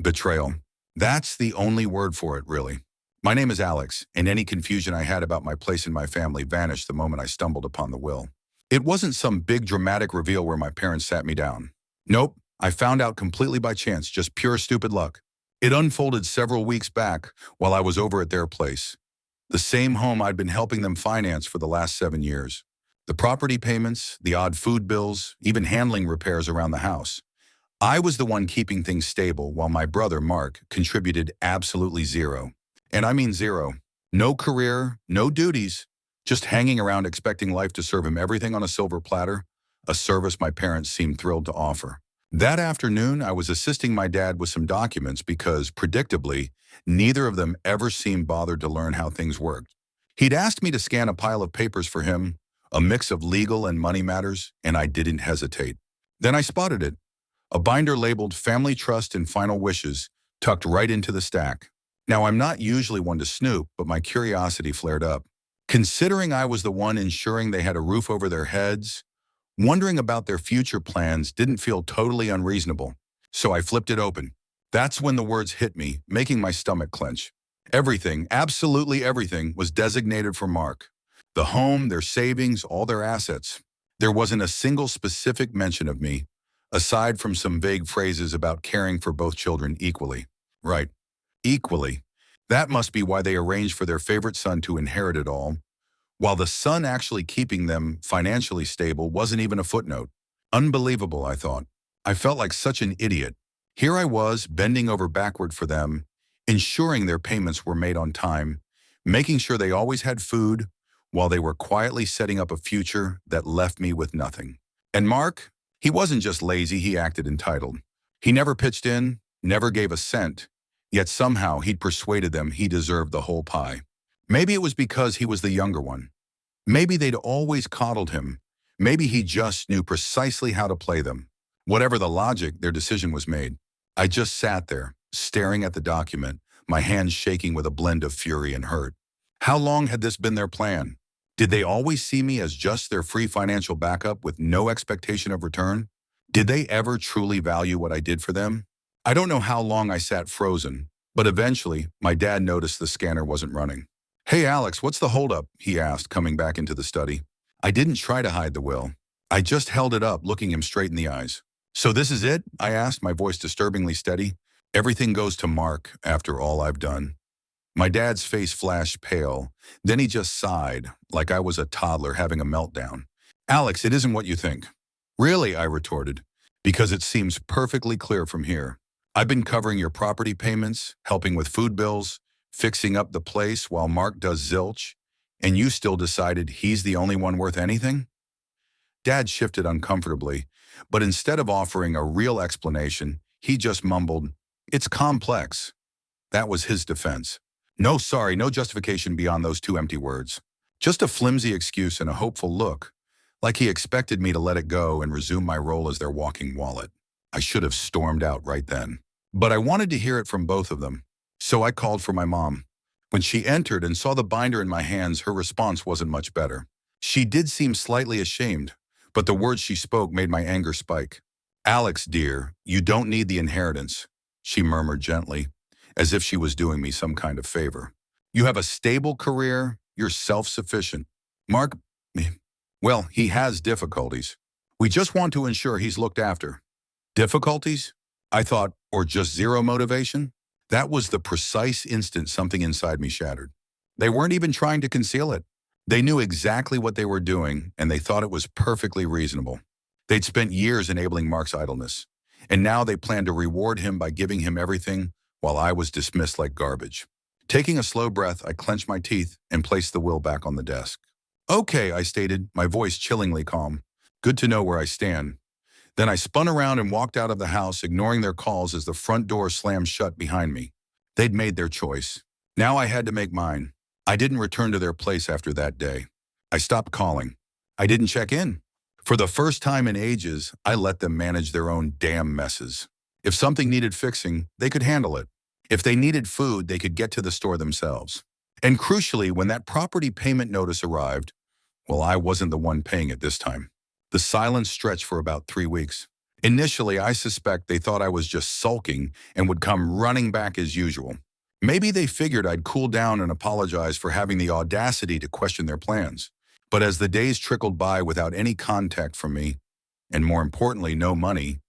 Betrayal. That's the only word for it, really. My name is Alex, and any confusion I had about my place in my family vanished the moment I stumbled upon the will. It wasn't some big dramatic reveal where my parents sat me down. Nope, I found out completely by chance, just pure stupid luck. It unfolded several weeks back while I was over at their place, the same home I'd been helping them finance for the last 7 years. The property payments, the odd food bills, even handling repairs around the house. I was the one keeping things stable while my brother, Mark, contributed absolutely zero. And I mean zero. No career, no duties, just hanging around expecting life to serve him everything on a silver platter, a service my parents seemed thrilled to offer. That afternoon, I was assisting my dad with some documents because, predictably, neither of them ever seemed bothered to learn how things worked. He'd asked me to scan a pile of papers for him, a mix of legal and money matters, and I didn't hesitate. Then I spotted it. A binder labeled Family Trust and Final Wishes, tucked right into the stack. Now, I'm not usually one to snoop, but my curiosity flared up. Considering I was the one ensuring they had a roof over their heads, wondering about their future plans didn't feel totally unreasonable. So I flipped it open. That's when the words hit me, making my stomach clench. Everything, absolutely everything, was designated for Mark. The home, their savings, all their assets. There wasn't a single specific mention of me, aside from some vague phrases about caring for both children equally. Right, equally. That must be why they arranged for their favorite son to inherit it all, while the son actually keeping them financially stable wasn't even a footnote. Unbelievable, I thought. I felt like such an idiot. Here I was, bending over backward for them, ensuring their payments were made on time, making sure they always had food, while they were quietly setting up a future that left me with nothing. And Mark? He wasn't just lazy, he acted entitled. He never pitched in, never gave a cent, yet somehow he'd persuaded them he deserved the whole pie. Maybe it was because he was the younger one. Maybe they'd always coddled him. Maybe he just knew precisely how to play them. Whatever the logic, their decision was made. I just sat there, staring at the document, my hands shaking with a blend of fury and hurt. How long had this been their plan? Did they always see me as just their free financial backup with no expectation of return? Did they ever truly value what I did for them? I don't know how long I sat frozen, but eventually, my dad noticed the scanner wasn't running. "Hey Alex, what's the holdup?" he asked, coming back into the study. I didn't try to hide the will. I just held it up, looking him straight in the eyes. "So this is it?" I asked, my voice disturbingly steady. "Everything goes to Mark after all I've done." My dad's face flashed pale. Then he just sighed, like I was a toddler having a meltdown. "Alex, it isn't what you think." "Really?" I retorted. "Because it seems perfectly clear from here. I've been covering your property payments, helping with food bills, fixing up the place while Mark does zilch, and you still decided he's the only one worth anything?" Dad shifted uncomfortably, but instead of offering a real explanation, he just mumbled, "It's complex." That was his defense. No sorry, no justification beyond those two empty words. Just a flimsy excuse and a hopeful look, like he expected me to let it go and resume my role as their walking wallet. I should have stormed out right then. But I wanted to hear it from both of them, so I called for my mom. When she entered and saw the binder in my hands, her response wasn't much better. She did seem slightly ashamed, but the words she spoke made my anger spike. "Alex, dear, you don't need the inheritance," she murmured gently, as if she was doing me some kind of favor. "You have a stable career, you're self-sufficient. Mark, well, he has difficulties. We just want to ensure he's looked after." Difficulties? I thought, or just zero motivation? That was the precise instant something inside me shattered. They weren't even trying to conceal it. They knew exactly what they were doing, and they thought it was perfectly reasonable. They'd spent years enabling Mark's idleness, and now they planned to reward him by giving him everything while I was dismissed like garbage. Taking a slow breath, I clenched my teeth and placed the will back on the desk. "Okay," I stated, my voice chillingly calm. "Good to know where I stand." Then I spun around and walked out of the house, ignoring their calls as the front door slammed shut behind me. They'd made their choice. Now I had to make mine. I didn't return to their place after that day. I stopped calling. I didn't check in. For the first time in ages, I let them manage their own damn messes. If something needed fixing, they could handle it. If they needed food, they could get to the store themselves. And crucially, when that property payment notice arrived, well, I wasn't the one paying it this time. The silence stretched for about 3 weeks. Initially, I suspect they thought I was just sulking and would come running back as usual. Maybe they figured I'd cool down and apologize for having the audacity to question their plans. But as the days trickled by without any contact from me, and more importantly, no money,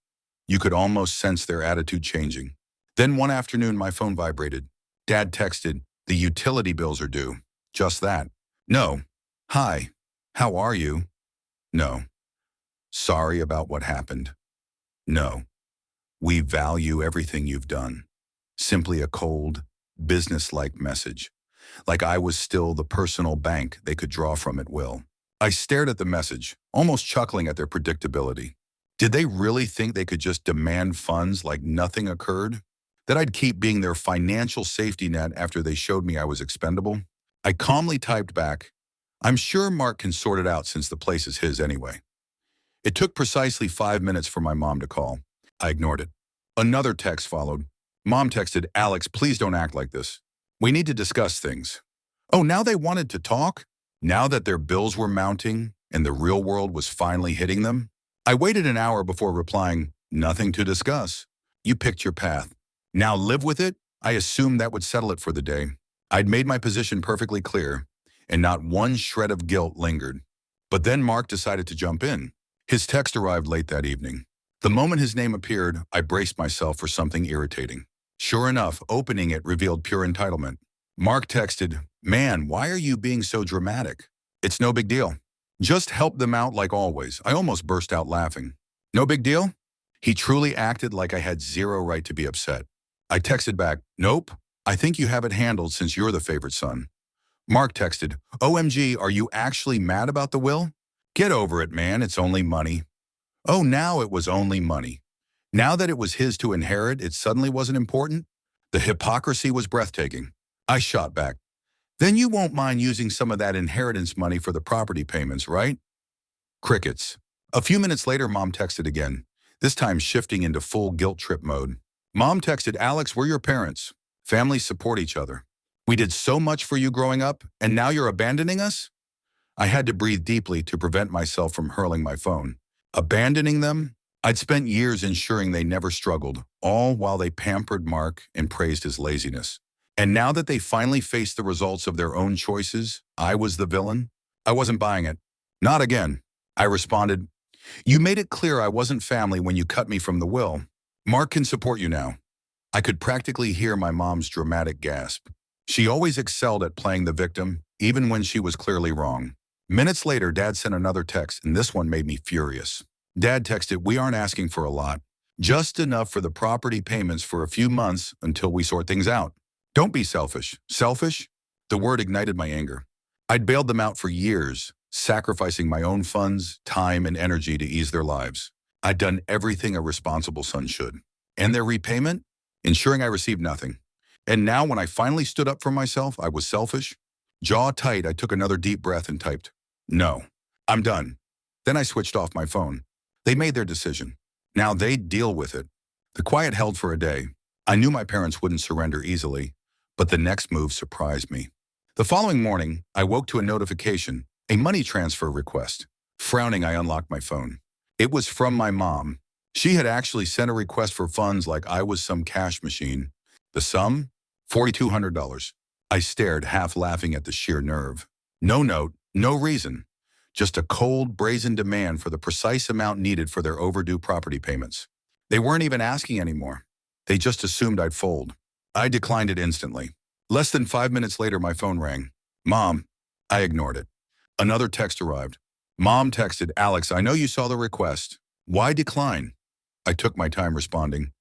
you could almost sense their attitude changing. Then one afternoon, my phone vibrated. Dad texted, "The utility bills are due." Just that. No. "Hi. How are you?" No. "Sorry about what happened." No. "We value everything you've done." Simply a cold, business-like message. Like I was still the personal bank they could draw from at will. I stared at the message, almost chuckling at their predictability. Did they really think they could just demand funds like nothing occurred? That I'd keep being their financial safety net after they showed me I was expendable? I calmly typed back, "I'm sure Mark can sort it out since the place is his anyway." It took precisely 5 minutes for my mom to call. I ignored it. Another text followed. Mom texted, "Alex, please don't act like this. We need to discuss things." Oh, now they wanted to talk? Now that their bills were mounting and the real world was finally hitting them? I waited an hour before replying, "Nothing to discuss. You picked your path. Now live with it." I assumed that would settle it for the day. I'd made my position perfectly clear, and not one shred of guilt lingered. But then Mark decided to jump in. His text arrived late that evening. The moment his name appeared, I braced myself for something irritating. Sure enough, opening it revealed pure entitlement. Mark texted, "Man, why are you being so dramatic? It's no big deal. Just help them out like always." I almost burst out laughing. "No big deal?" He truly acted like I had zero right to be upset. I texted back, "Nope. I think you have it handled since you're the favorite son." Mark texted, "OMG, are you actually mad about the will? Get over it, man. It's only money." Oh, now it was only money. Now that it was his to inherit, it suddenly wasn't important? The hypocrisy was breathtaking. I shot back, "Then you won't mind using some of that inheritance money for the property payments, right?" Crickets. A few minutes later, Mom texted again, this time shifting into full guilt trip mode. Mom texted, "Alex, we're your parents. Families support each other. We did so much for you growing up, and now you're abandoning us?" I had to breathe deeply to prevent myself from hurling my phone. Abandoning them? I'd spent years ensuring they never struggled, all while they pampered Mark and praised his laziness. And now that they finally faced the results of their own choices, I was the villain? I wasn't buying it. "Not again." I responded, "You made it clear I wasn't family when you cut me from the will. Mark can support you now." I could practically hear my mom's dramatic gasp. She always excelled at playing the victim, even when she was clearly wrong. Minutes later, Dad sent another text, and this one made me furious. Dad texted, "We aren't asking for a lot. Just enough for the property payments for a few months until we sort things out. Don't be selfish." Selfish? The word ignited my anger. I'd bailed them out for years, sacrificing my own funds, time, and energy to ease their lives. I'd done everything a responsible son should. And their repayment? Ensuring I received nothing. And now when I finally stood up for myself, I was selfish? Jaw tight, I took another deep breath and typed, "No, I'm done." Then I switched off my phone. They made their decision. Now they'd deal with it. The quiet held for a day. I knew my parents wouldn't surrender easily, but the next move surprised me. The following morning, I woke to a notification, a money transfer request. Frowning, I unlocked my phone. It was from my mom. She had actually sent a request for funds like I was some cash machine. The sum? $4,200. I stared, half laughing at the sheer nerve. No note, no reason. Just a cold, brazen demand for the precise amount needed for their overdue property payments. They weren't even asking anymore. They just assumed I'd fold. I declined it instantly. Less than 5 minutes later, my phone rang. "Mom." I ignored it. Another text arrived. Mom texted, "Alex, I know you saw the request. Why decline?" I took my time responding.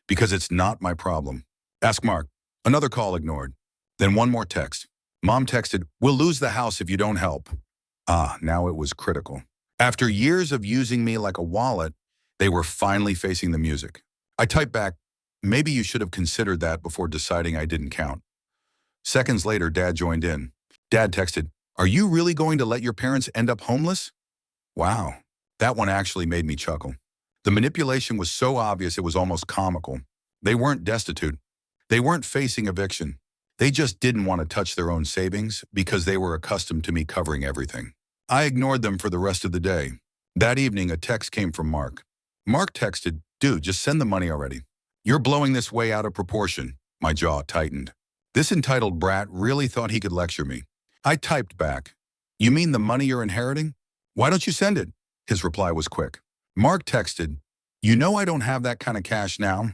"Because it's not my problem. Ask Mark." Another call ignored. Then one more text. Mom texted, "We'll lose the house if you don't help." Ah, now it was critical. After years of using me like a wallet, they were finally facing the music. I typed back, "Maybe you should have considered that before deciding I didn't count." Seconds later, Dad joined in. Dad texted, "Are you really going to let your parents end up homeless?" Wow, that one actually made me chuckle. The manipulation was so obvious it was almost comical. They weren't destitute. They weren't facing eviction. They just didn't want to touch their own savings because they were accustomed to me covering everything. I ignored them for the rest of the day. That evening, a text came from Mark. Mark texted, dude, just send the money already. You're blowing this way out of proportion. My jaw tightened. This entitled brat really thought he could lecture me. I typed back, you mean the money you're inheriting? Why don't you send it? His reply was quick. Mark texted, you know I don't have that kind of cash now.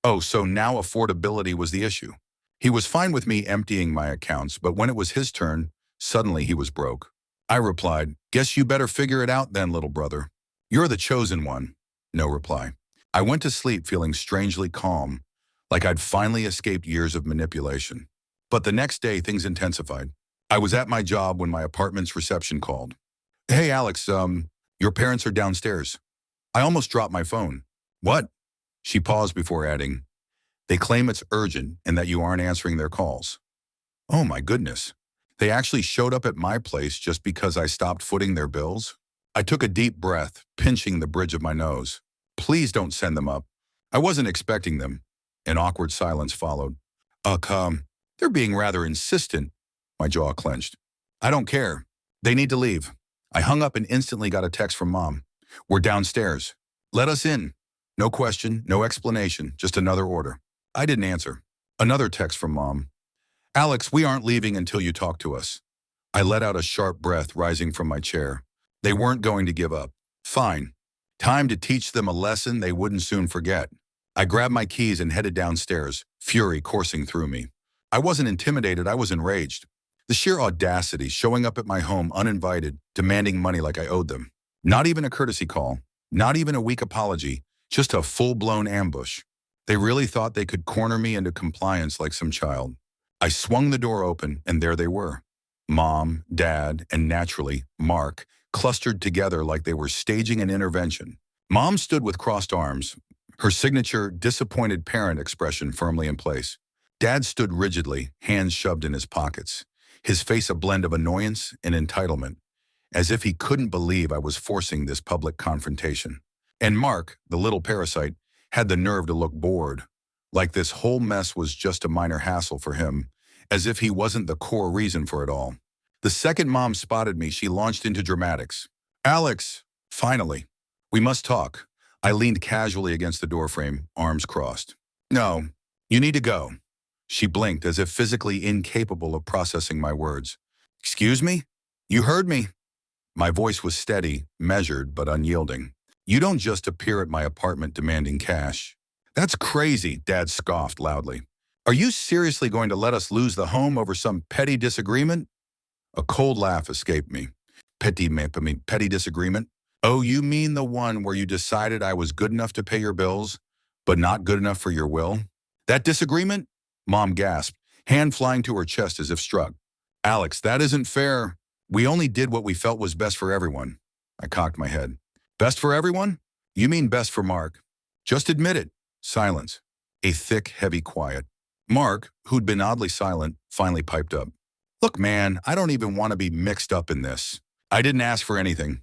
Oh, so now affordability was the issue. He was fine with me emptying my accounts, but when it was his turn, suddenly he was broke. I replied, guess you better figure it out then, little brother. You're the chosen one. No reply. I went to sleep feeling strangely calm, like I'd finally escaped years of manipulation. But the next day, things intensified. I was at my job when my apartment's reception called. Hey, Alex, your parents are downstairs. I almost dropped my phone. What? She paused before adding, they claim it's urgent and that you aren't answering their calls. Oh my goodness. They actually showed up at my place just because I stopped footing their bills? I took a deep breath, pinching the bridge of my nose. Please don't send them up. I wasn't expecting them. An awkward silence followed. They're being rather insistent. My jaw clenched. I don't care. They need to leave. I hung up and instantly got a text from Mom. We're downstairs. Let us in. No question, no explanation, just another order. I didn't answer. Another text from Mom. Alex, we aren't leaving until you talk to us. I let out a sharp breath rising from my chair. They weren't going to give up. Fine. Time to teach them a lesson they wouldn't soon forget. I grabbed my keys and headed downstairs, fury coursing through me. I wasn't intimidated, I was enraged. The sheer audacity, showing up at my home uninvited, demanding money like I owed them. Not even a courtesy call, not even a weak apology, just a full-blown ambush. They really thought they could corner me into compliance like some child. I swung the door open, and there they were. Mom, Dad, and naturally, Mark, clustered together like they were staging an intervention. Mom stood with crossed arms, her signature disappointed parent expression firmly in place. Dad stood rigidly, hands shoved in his pockets, his face a blend of annoyance and entitlement, as if he couldn't believe I was forcing this public confrontation. And Mark, the little parasite, had the nerve to look bored, like this whole mess was just a minor hassle for him, as if he wasn't the core reason for it all. The second Mom spotted me, she launched into dramatics. Alex, finally, we must talk. I leaned casually against the doorframe, arms crossed. No, you need to go. She blinked as if physically incapable of processing my words. Excuse me? You heard me. My voice was steady, measured, but unyielding. You don't just appear at my apartment demanding cash. That's crazy, Dad scoffed loudly. Are you seriously going to let us lose the home over some petty disagreement? A cold laugh escaped me. Petty disagreement? Oh, you mean the one where you decided I was good enough to pay your bills, but not good enough for your will? That disagreement? Mom gasped, hand flying to her chest as if struck. Alex, that isn't fair. We only did what we felt was best for everyone. I cocked my head. Best for everyone? You mean best for Mark. Just admit it. Silence. A thick, heavy quiet. Mark, who'd been oddly silent, finally piped up. Look, man, I don't even want to be mixed up in this. I didn't ask for anything.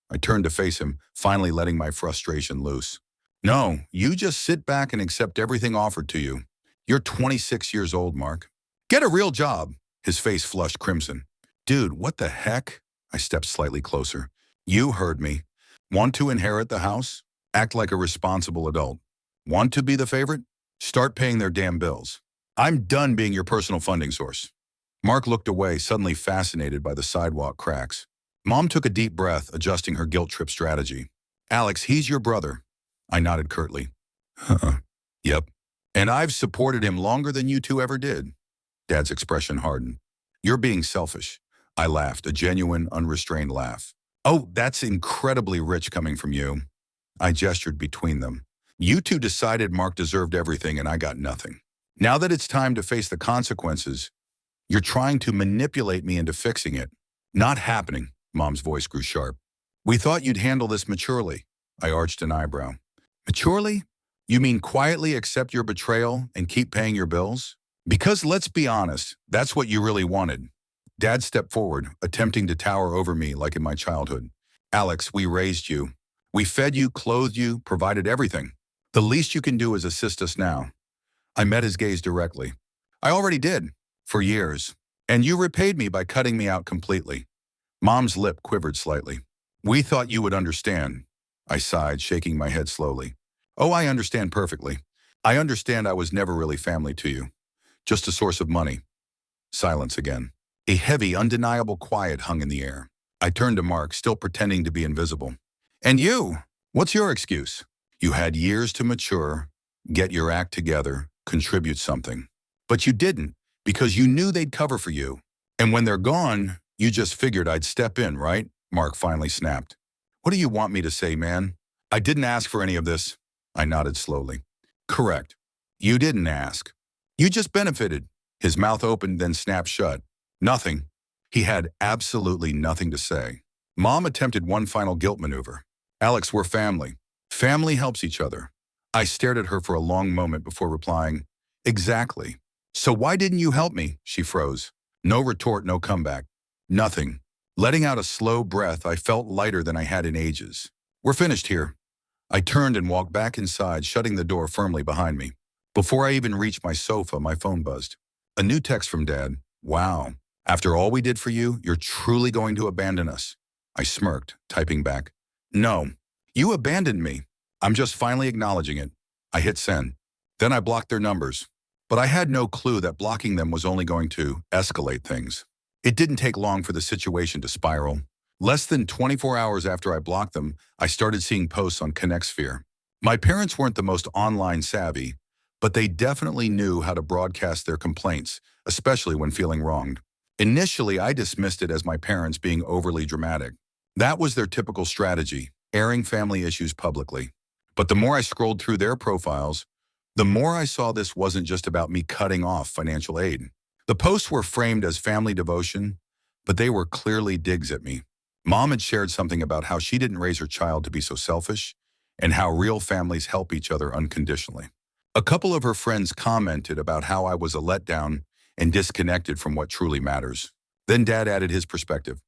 I turned to face him, finally letting my frustration loose. No, you just sit back and accept everything offered to you. You're 26 years old, Mark. Get a real job. His face flushed crimson. Dude, what the heck? I stepped slightly closer. You heard me. Want to inherit the house? Act like a responsible adult. Want to be the favorite? Start paying their damn bills. I'm done being your personal funding source. Mark looked away, suddenly fascinated by the sidewalk cracks. Mom took a deep breath, adjusting her guilt trip strategy. Alex, he's your brother. I nodded curtly. Yep. And I've supported him longer than you two ever did. Dad's expression hardened. You're being selfish. I laughed, a genuine, unrestrained laugh. Oh, that's incredibly rich coming from you. I gestured between them. You two decided Mark deserved everything and I got nothing. Now that it's time to face the consequences, you're trying to manipulate me into fixing it. Not happening, Mom's voice grew sharp. We thought you'd handle this maturely. I arched an eyebrow. Maturely? You mean quietly accept your betrayal and keep paying your bills? Because let's be honest, that's what you really wanted. Dad stepped forward, attempting to tower over me like in my childhood. Alex, we raised you. We fed you, clothed you, provided everything. The least you can do is assist us now. I met his gaze directly. I already did, for years. And you repaid me by cutting me out completely. Mom's lip quivered slightly. We thought you would understand. I sighed, shaking my head slowly. Oh, I understand perfectly. I understand I was never really family to you. Just a source of money. Silence again. A heavy, undeniable quiet hung in the air. I turned to Mark, still pretending to be invisible. And you? What's your excuse? You had years to mature, get your act together, contribute something. But you didn't, because you knew they'd cover for you. And when they're gone, you just figured I'd step in, right? Mark finally snapped. What do you want me to say, man? I didn't ask for any of this. I nodded slowly. Correct. You didn't ask. You just benefited. His mouth opened, then snapped shut. Nothing. He had absolutely nothing to say. Mom attempted one final guilt maneuver. Alex, we're family. Family helps each other. I stared at her for a long moment before replying, exactly. So why didn't you help me? She froze. No retort, no comeback. Nothing. Letting out a slow breath, I felt lighter than I had in ages. We're finished here. I turned and walked back inside, shutting the door firmly behind me. Before I even reached my sofa, my phone buzzed. A new text from Dad. Wow. After all we did for you, you're truly going to abandon us. I smirked, typing back. No. You abandoned me. I'm just finally acknowledging it. I hit send. Then I blocked their numbers. But I had no clue that blocking them was only going to escalate things. It didn't take long for the situation to spiral. Less than 24 hours after I blocked them, I started seeing posts on ConnectSphere. My parents weren't the most online savvy, but they definitely knew how to broadcast their complaints, especially when feeling wronged. Initially, I dismissed it as my parents being overly dramatic. That was their typical strategy, airing family issues publicly. But the more I scrolled through their profiles, the more I saw this wasn't just about me cutting off financial aid. The posts were framed as family devotion, but they were clearly digs at me. Mom had shared something about how she didn't raise her child to be so selfish, and how real families help each other unconditionally. A couple of her friends commented about how I was a letdown and disconnected from what truly matters. Then Dad added his perspective.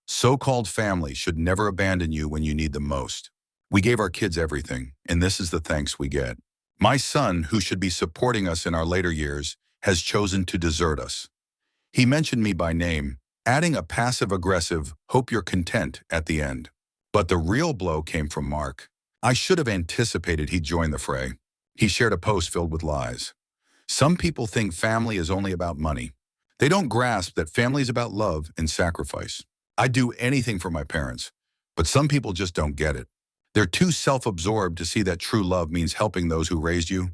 So-called family should never abandon you when you need them most. We gave our kids everything, and this is the thanks we get. My son, who should be supporting us in our later years, has chosen to desert us. He mentioned me by name, adding a passive-aggressive, hope you're content at the end. But the real blow came from Mark. I should have anticipated he'd join the fray. He shared a post filled with lies. Some people think family is only about money. They don't grasp that family is about love and sacrifice. I'd do anything for my parents, but some people just don't get it. They're too self-absorbed to see that true love means helping those who raised you.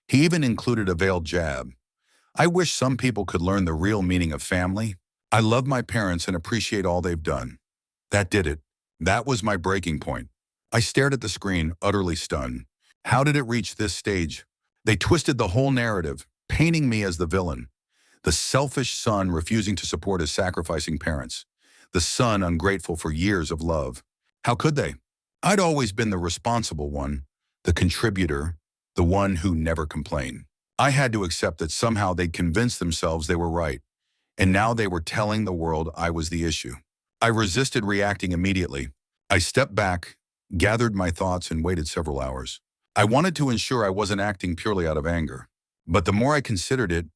He even included a veiled jab. I wish some people could learn the real meaning of family. I love my parents and appreciate all they've done. That did it. That was my breaking point. I stared at the screen, utterly stunned. How did it reach this stage? They twisted the whole narrative, painting me as the villain. The selfish son refusing to support his sacrificing parents. The son ungrateful for years of love. How could they? I'd always been the responsible one, the contributor, the one who never complained. I had to accept that somehow they'd convinced themselves they were right, and now they were telling the world I was the issue. I resisted reacting immediately. I stepped back, gathered my thoughts, and waited several hours. I wanted to ensure I wasn't acting purely out of anger. But the more I considered it,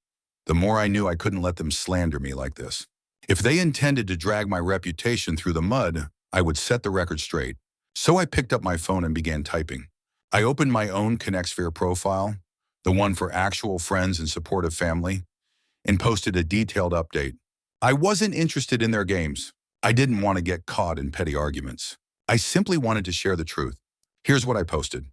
the more I knew I couldn't let them slander me like this. If they intended to drag my reputation through the mud, I would set the record straight. So I picked up my phone and began typing. I opened my own ConnectSphere profile, the one for actual friends and supportive family, and posted a detailed update. I wasn't interested in their games. I didn't want to get caught in petty arguments. I simply wanted to share the truth. Here's what I posted.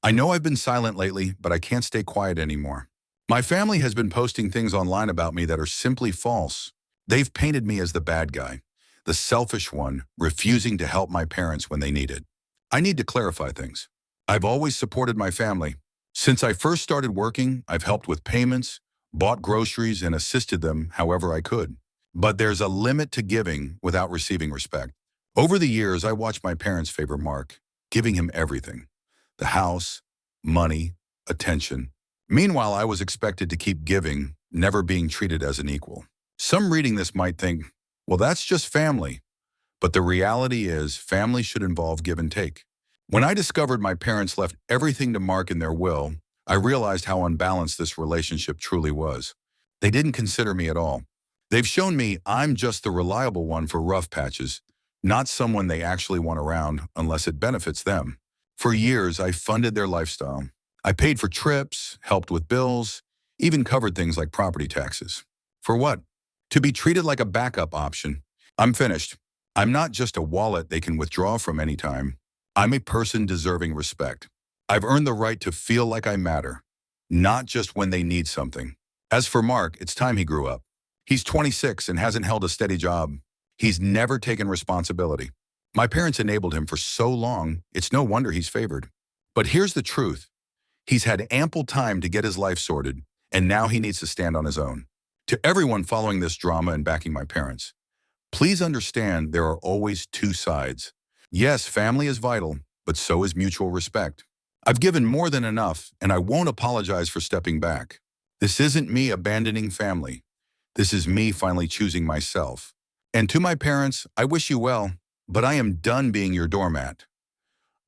I know I've been silent lately, but I can't stay quiet anymore. My family has been posting things online about me that are simply false. They've painted me as the bad guy, the selfish one, refusing to help my parents when they needed. I need to clarify things. I've always supported my family. Since I first started working, I've helped with payments, bought groceries, and assisted them however I could. But there's a limit to giving without receiving respect. Over the years, I watched my parents favor Mark, giving him everything. The house, money, attention. Meanwhile, I was expected to keep giving, never being treated as an equal. Some reading this might think, well, that's just family. But the reality is, family should involve give and take. When I discovered my parents left everything to Mark in their will, I realized how unbalanced this relationship truly was. They didn't consider me at all. They've shown me I'm just the reliable one for rough patches, not someone they actually want around unless it benefits them. For years, I funded their lifestyle. I paid for trips, helped with bills, even covered things like property taxes. For what? To be treated like a backup option. I'm finished. I'm not just a wallet they can withdraw from anytime. I'm a person deserving respect. I've earned the right to feel like I matter, not just when they need something. As for Mark, it's time he grew up. He's 26 and hasn't held a steady job. He's never taken responsibility. My parents enabled him for so long, it's no wonder he's favored. But here's the truth. He's had ample time to get his life sorted, and now he needs to stand on his own. To everyone following this drama and backing my parents, please understand there are always two sides. Yes, family is vital, but so is mutual respect. I've given more than enough, and I won't apologize for stepping back. This isn't me abandoning family. This is me finally choosing myself. And to my parents, I wish you well, but I am done being your doormat.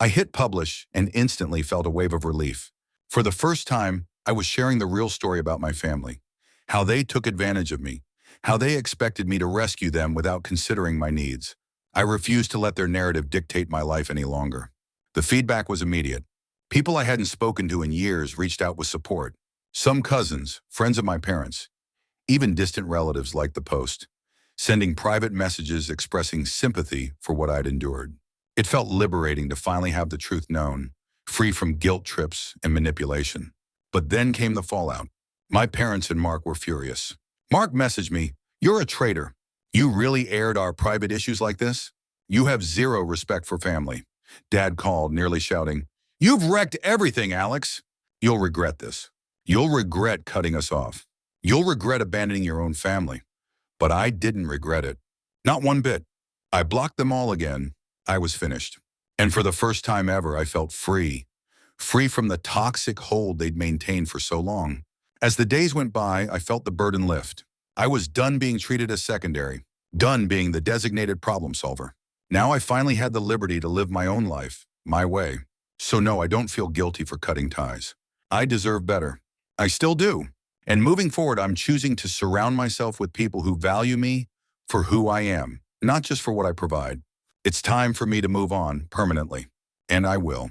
I hit publish and instantly felt a wave of relief. For the first time, I was sharing the real story about my family, how they took advantage of me, how they expected me to rescue them without considering my needs. I refused to let their narrative dictate my life any longer. The feedback was immediate. People I hadn't spoken to in years reached out with support. Some cousins, friends of my parents, even distant relatives liked the post, sending private messages expressing sympathy for what I'd endured. It felt liberating to finally have the truth known, free from guilt trips and manipulation. But then came the fallout. My parents and Mark were furious. Mark messaged me, "You're a traitor. You really aired our private issues like this? You have zero respect for family." Dad called, nearly shouting, "You've wrecked everything, Alex. You'll regret this. You'll regret cutting us off. You'll regret abandoning your own family." But I didn't regret it. Not one bit. I blocked them all again. I was finished. And for the first time ever, I felt free. Free from the toxic hold they'd maintained for so long. As the days went by, I felt the burden lift. I was done being treated as secondary, done being the designated problem solver. Now I finally had the liberty to live my own life, my way. So no, I don't feel guilty for cutting ties. I deserve better. I still do. And moving forward, I'm choosing to surround myself with people who value me for who I am, not just for what I provide. It's time for me to move on permanently, and I will.